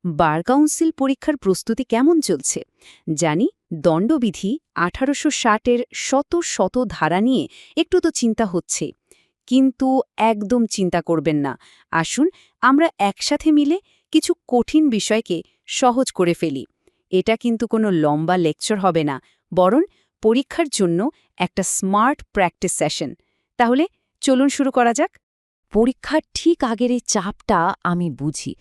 Bar council পরীক্ষার প্রস্তুতি কেমন চলছে? জানি দণ্ডবিধি 1860-এর শত শত ধারা নিয়ে একটু তো চিন্তা হচ্ছে, কিন্তু একদম চিন্তা করবেন না। আসুন আমরা একসাথে মিলে কিছু কঠিন বিষয়কে সহজ করে ফেলি। এটা কিন্তু কোনো লম্বা লেকচার হবে না, বরং পরীক্ষার জন্য একটা স্মার্ট প্র্যাকটিস সেশন। তাহলে চলুন শুরু করা যাক। পরীক্ষার ঠিক আগের এই চাপটা আমি বুঝি।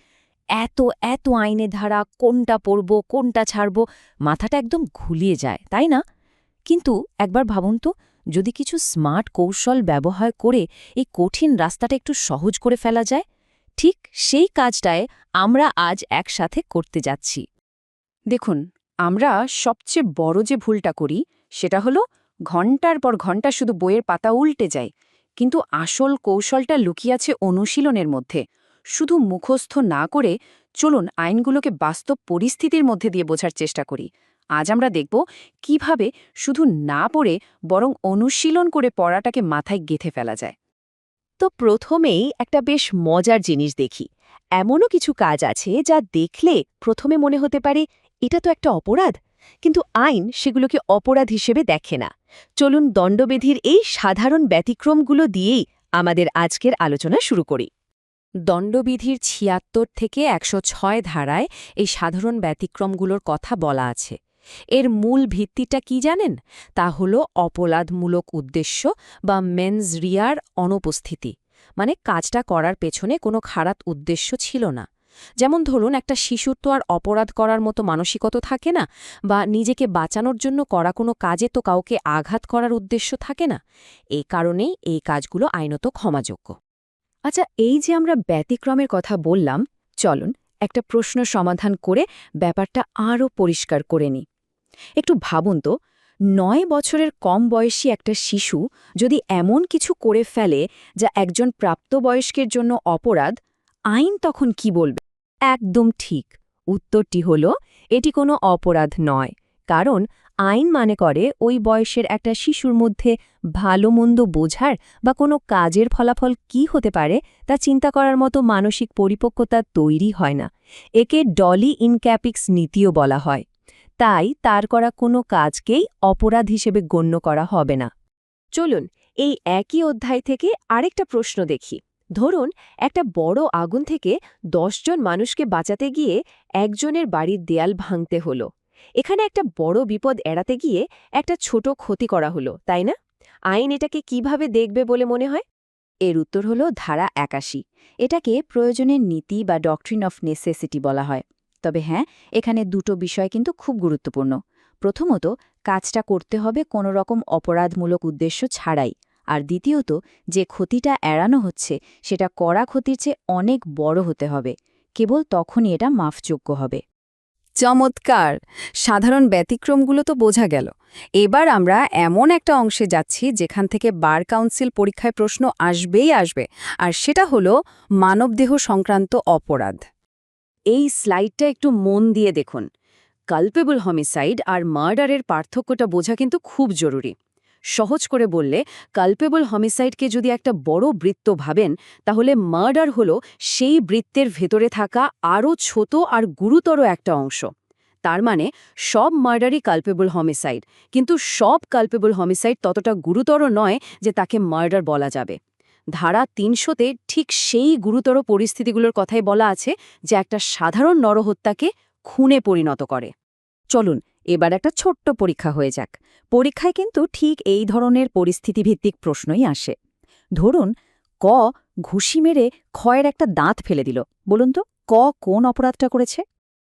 এত এত আইনের ধারা, কোনটা পড়ব কোনটা ছাড়ব, মাথাটা একদম ঘুলিয়ে যায়, তাই না? কিন্তু একবার ভাবুন তো, যদি কিছু স্মার্ট কৌশল ব্যবহার করে এই কঠিন রাস্তাটা একটু সহজ করে ফেলা যায়। ঠিক সেই কাজটায় আমরা আজ একসাথে করতে যাচ্ছি। দেখুন, আমরা সবচেয়ে বড় যে ভুলটা করি সেটা হলো ঘন্টার পর ঘন্টা শুধু বইয়ের পাতা উল্টে যায়, কিন্তু আসল কৌশলটা লুকিয়ে আছে অনুশীলনের মধ্যে। শুধু মুখস্থ না করে চলুন আইনগুলোকে বাস্তব পরিস্থিতির মধ্যে দিয়ে বোঝার চেষ্টা করি। আজ আমরা দেখব কিভাবে শুধু না পড়ে বরং অনুশীলন করে পড়াটাকে মাথায় গেঁথে ফেলা যায়। তো প্রথমেই একটা বেশ মজার জিনিস দেখি। এমনও কিছু কাজ আছে যা দেখলে প্রথমে মনে হতে পারে এটা তো একটা অপরাধ, কিন্তু আইন সেগুলোকে অপরাধ হিসেবে দেখে না। চলুন দণ্ডবিধির এই সাধারণ ব্যতিক্রমগুলো দিয়েই আমাদের আজকের আলোচনা শুরু করি। দণ্ডবিধির ৭৬ থেকে ১০৬ ধারায় এই সাধারণ ব্যতিক্রমগুলোর কথা বলা আছে। এর মূল ভিত্তিটা কি জানেন? তা হল অপরাধমূলক উদ্দেশ্য বা মেনস রিয়ার অনুপস্থিতি। মানে কাজটা করার পেছনে কোনো খারাপ উদ্দেশ্য ছিল না। যেমন ধরুন, একটা শিশুর তো আর অপরাধ করার মতো মানসিকতা থাকে না, বা নিজেকে বাঁচানোর জন্য করা কোনো কাজে তো কাউকে আঘাত করার উদ্দেশ্য থাকে না। এই কারণেই এই কাজগুলো আইনত ক্ষমাযোগ্য। আচ্ছা, এই যে আমরা ব্যতিক্রমের কথা বললাম, চলুন একটা প্রশ্ন সমাধান করে ব্যাপারটা আরও পরিষ্কার করে নিই। একটু ভাবুন তো, ৯ বছরের কম বয়সী একটা শিশু যদি এমন কিছু করে ফেলে যা একজন প্রাপ্তবয়স্কের জন্য অপরাধ, আইন তখন কি বলবে? একদম ঠিক। উত্তরটি হল এটি কোনো অপরাধ নয়, কারণ আইন মানে করে ওই বয়সের একটা শিশুর মধ্যে ভালো মন্দ বোঝার বা কোনো কাজের ফলাফল কি হতে পারে তা চিন্তা করার মতো মানসিক পরিপক্কতা তৈরি হয় না। একে ডলি ইনক্যাপিক্স নীতিও বলা হয়। তাই তার করা কোনো কাজকেই অপরাধ হিসেবে গণ্য করা হবে না। চলুন এই একই অধ্যায় থেকে আরেকটা প্রশ্ন দেখি। ধরুন, একটা বড় আগুন থেকে ১০ জন মানুষকে বাঁচাতে গিয়ে একজনের বাড়ির দেয়াল ভাঙতে হলো। এখানে একটা বড় বিপদ এড়াতে গিয়ে একটা ছোট ক্ষতি করা হলো, তাই না? আইন এটাকে কিভাবে দেখবে বলে মনে হয়? এর উত্তর হল ধারা ৮১। এটাকে প্রয়োজনের নীতি বা ডক্ট্রিন অফ নেসেসিটি বলা হয়। তবে হ্যাঁ, এখানে দুটো বিষয় কিন্তু খুব গুরুত্বপূর্ণ। প্রথমত, কাজটা করতে হবে কোনো রকম অপরাধমূলক উদ্দেশ্য ছাড়াই। আর দ্বিতীয়ত, যে ক্ষতিটা এড়ানো হচ্ছে সেটা করা ক্ষতির চেয়ে অনেক বড় হতে হবে। কেবল তখনই এটা মাফযোগ্য হবে। চমৎকার! সাধারণ ব্যতিক্রমগুলো তো বোঝা গেল। এবার আমরা এমন একটা অংশে যাচ্ছি যেখান থেকে বার কাউন্সিল পরীক্ষায় প্রশ্ন আসবেই আসবে, আর সেটা হলো মানবদেহ সংক্রান্ত অপরাধ। এই স্লাইডটা একটু মন দিয়ে দেখুন। কালপেবল হোমিসাইড আর মার্ডারের পার্থক্যটা বোঝা কিন্তু খুব জরুরি। সহজ করে বললে, কালপেবল হোমিসাইডকে যদি একটা বড় বৃত্ত ভাবেন, তাহলে মার্ডার হলো সেই বৃত্তের ভেতরে থাকা আরও ছোট আর গুরুতর একটা অংশ। তার মানে সব মার্ডারই কালপেবল হোমিসাইড, কিন্তু সব কালপেবল হোমিসাইড ততটা গুরুতর নয় যে তাকে মার্ডার বলা যাবে। ধারা ৩০০-তে ঠিক সেই গুরুতর পরিস্থিতিগুলোর কথাই বলা আছে, যে একটা সাধারণ নরহত্যাকে খুনে পরিণত করে। চলুন এবার একটা ছোট্ট পরীক্ষা হয়ে যাক। পরীক্ষায় কিন্তু ঠিক এই ধরনের পরিস্থিতিভিত্তিক প্রশ্নই আসে। ধরুন, ক ঘুষি মেরে ক্ষয়ের একটা দাঁত ফেলে দিল। বলুন তো, ক কোন অপরাধটা করেছে?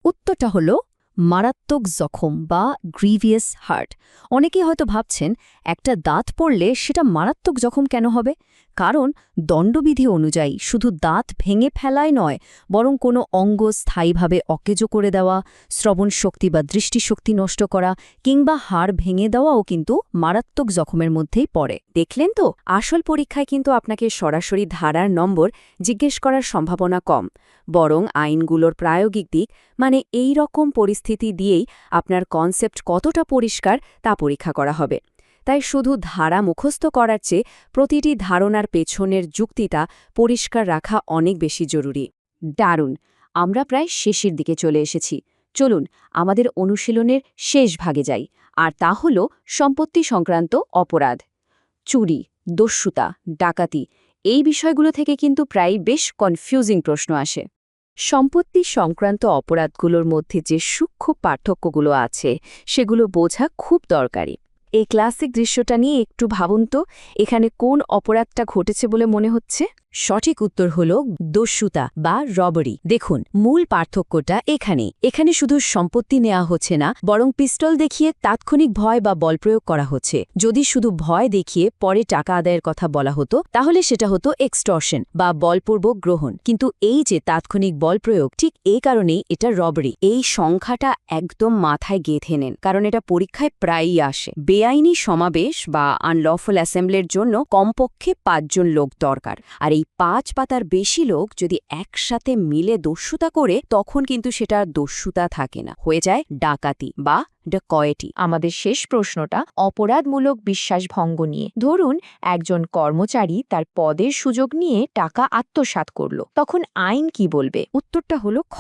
উত্তরটা হলো মারাত্মক জখম বা গ্রিভিয়াস হার্ট। অনেকেই হয়তো ভাবছেন, একটা দাঁত পড়লে সেটা মারাত্মক জখম কেন হবে? কারণ দণ্ডবিধি অনুযায়ী শুধু দাঁত ভেঙে ফেলাই নয়, বরং কোনো অঙ্গ স্থায়ীভাবে অকেজো করে দেওয়া, শ্রবণ শক্তি বা দৃষ্টিশক্তি নষ্ট করা কিংবা হাড় ভেঙে দেওয়াও কিন্তু মারাত্মক জখমের মধ্যেই পড়ে। দেখলেন তো, আসল পরীক্ষায় কিন্তু আপনাকে সরাসরি ধারার নম্বর জিজ্ঞেস করার সম্ভাবনা কম, বরং আইনগুলোর প্রায়োগিক দিক, মানে এই রকম পরিস্থিতি দিয়েই আপনার কনসেপ্ট কতটা পরিষ্কার তা পরীক্ষা করা হবে। তাই শুধু ধারা মুখস্থ করার চেয়ে প্রতিটি ধারণার পেছনের যুক্তিটা পরিষ্কার রাখা অনেক বেশি জরুরি। দারুণ! আমরা প্রায় শেষের দিকে চলে এসেছি। চলুন আমাদের অনুশীলনের শেষ ভাগে যাই, আর তা হল সম্পত্তি সংক্রান্ত অপরাধ। চুরি, দস্যুতা, ডাকাতি এই বিষয়গুলো থেকে কিন্তু প্রায় বেশ কনফিউজিং প্রশ্ন আসে। সম্পত্তি সংক্রান্ত অপরাধগুলোর মধ্যে যে সূক্ষ্ম পার্থক্যগুলো আছে সেগুলো বোঝা খুব দরকারি। এই ক্লাসিক দৃশ্যটা নিয়ে একটু ভাবুন তো, এখানে কোন অপরাধটা ঘটেছে বলে মনে হচ্ছে? সঠিক উত্তর হল দস্যুতা বা রবারি। দেখুন, মূল পার্থক্যটা এখানে শুধু সম্পত্তি নেওয়া হচ্ছে না, বরং পিস্তল দেখিয়ে তাৎক্ষণিক ভয় বা বলপ্রয়োগ করা হচ্ছে। যদি শুধু ভয় দেখিয়ে পরে টাকা আদায়ের কথা বলা হতো তাহলে সেটা হতো এক্সটর্শন বা বলপূর্বক গ্রহণ, কিন্তু এই যে তাৎক্ষণিক বল প্রয়োগ, ঠিক এই কারণেই এটা রবারি। এই সংখ্যাটা একদম মাথায় গেঁথে নেন, কারণ এটা পরীক্ষায় প্রায়ই আসে। বেআইনি সমাবেশ বা আনলফুল অ্যাসেম্বলির জন্য কমপক্ষে ৫ জন লোক দরকার, আর এই ৫ পাতার বেশি লোক যদি একসাথে মিলে দস্যুতা করে তখন কিন্তু সেটা দস্যুতা থাকে না, হয়ে যায় ডাকাতি বা ডাকয়েটি। আমাদের শেষ প্রশ্নটা অপরাধমূলক বিশ্বাসভঙ্গ নিয়ে। ধরুন একজন কর্মচারী তার পদের সুযোগ নিয়ে টাকা আত্মসাৎ করল, তখন আইন কি বলবে? উত্তরটা হলো খ,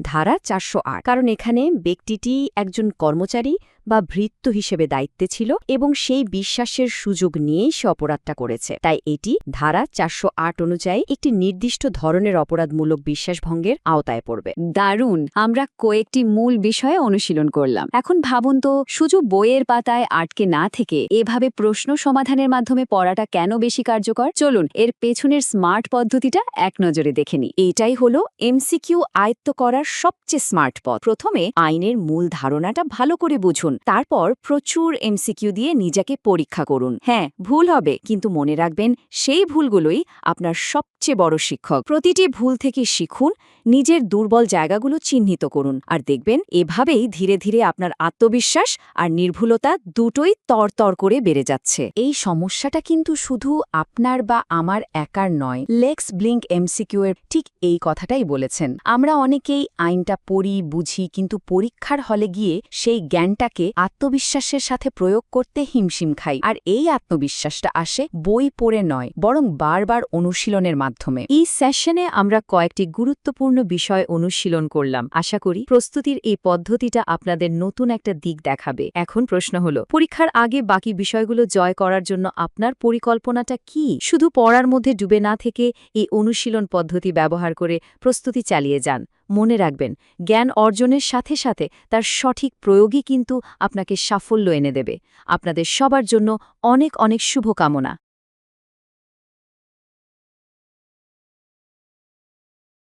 ধারা ৪০৮। কারণ এখানে ব্যক্তিটি একজন কর্মচারী বা ভৃত্য হিসেবে দায়িত্বে ছিল এবং সেই বিশ্বাসের সুযোগ নিয়েই সে অপরাধটা করেছে। তাই এটি ধারা ৪০৮ অনুযায়ী একটি নির্দিষ্ট ধরনের অপরাধমূলক বিশ্বাসভঙ্গের আওতায় পড়বে। দারুণ, আমরা কয়েকটি মূল বিষয়ে অনুশীলন করলাম। এখন ভাবুন তো, শুধু বইয়ের পাতায় আটকে না থেকে এভাবে প্রশ্ন সমাধানের মাধ্যমে পড়াটা কেন বেশি কার্যকর? চলুন এর পেছনের স্মার্ট পদ্ধতিটা এক নজরে দেখে নিই। এটাই হলো এমসিকিউ আয়ত্ত করার সবচেয়ে স্মার্ট পথ। প্রথমে আইনের মূল ধারণাটা ভালো করে বুঝুন, তারপর প্রচুর এমসিকিউ দিয়ে নিজেকে পরীক্ষা করুন। হ্যাঁ, ভুল হবে, কিন্তু মনে রাখবেন সেই ভুলগুলোই আপনার সবচেয়ে বড় শিক্ষক। প্রতিটি ভুল থেকে শিখুন, নিজের দুর্বল জায়গাগুলো চিহ্নিত করুন, আর দেখবেন এভাবেই ধীরে ধীরে আপনার আত্মবিশ্বাস আর নির্ভুলতা দুটোই তরতর করে বেড়ে যাচ্ছে। এই সমস্যাটা কিন্তু শুধু আপনার বা আমার একার নয়। লেক্স ব্লিঙ্ক এমসিকিউ এর ঠিক এই কথাটাই বলেছেন। আমরা অনেকেই আইনটা পড়ি, বুঝি, কিন্তু পরীক্ষার হলে গিয়ে সেই জ্ঞানটাকে আত্মবিশ্বাসের সাথে প্রয়োগ করতে হিমশিম খাই। আর এই আত্মবিশ্বাসটা আসে বই পড়ে নয়, বরং বারবার অনুশীলনের মাধ্যমে। এই সেশনে আমরা কয়েকটি গুরুত্বপূর্ণ বিষয় অনুশীলন করলাম। আশা করি প্রস্তুতির এই পদ্ধতিটা আপনাদের নতুন একটা দিক দেখাবে। এখন প্রশ্ন হলো, পরীক্ষার আগে বাকি বিষয়গুলো জয় করার জন্য আপনার পরিকল্পনাটা কি? শুধু পড়ার মধ্যে ডুবে না থেকে এই অনুশীলন পদ্ধতি ব্যবহার করে প্রস্তুতি চালিয়ে যান। মনে রাখবেন, জ্ঞান অর্জনের সাথে সাথে তার সঠিক প্রয়োগই কিন্তু আপনাকে সাফল্য এনে দেবে। আপনাদের সবার জন্য অনেক অনেক শুভকামনা।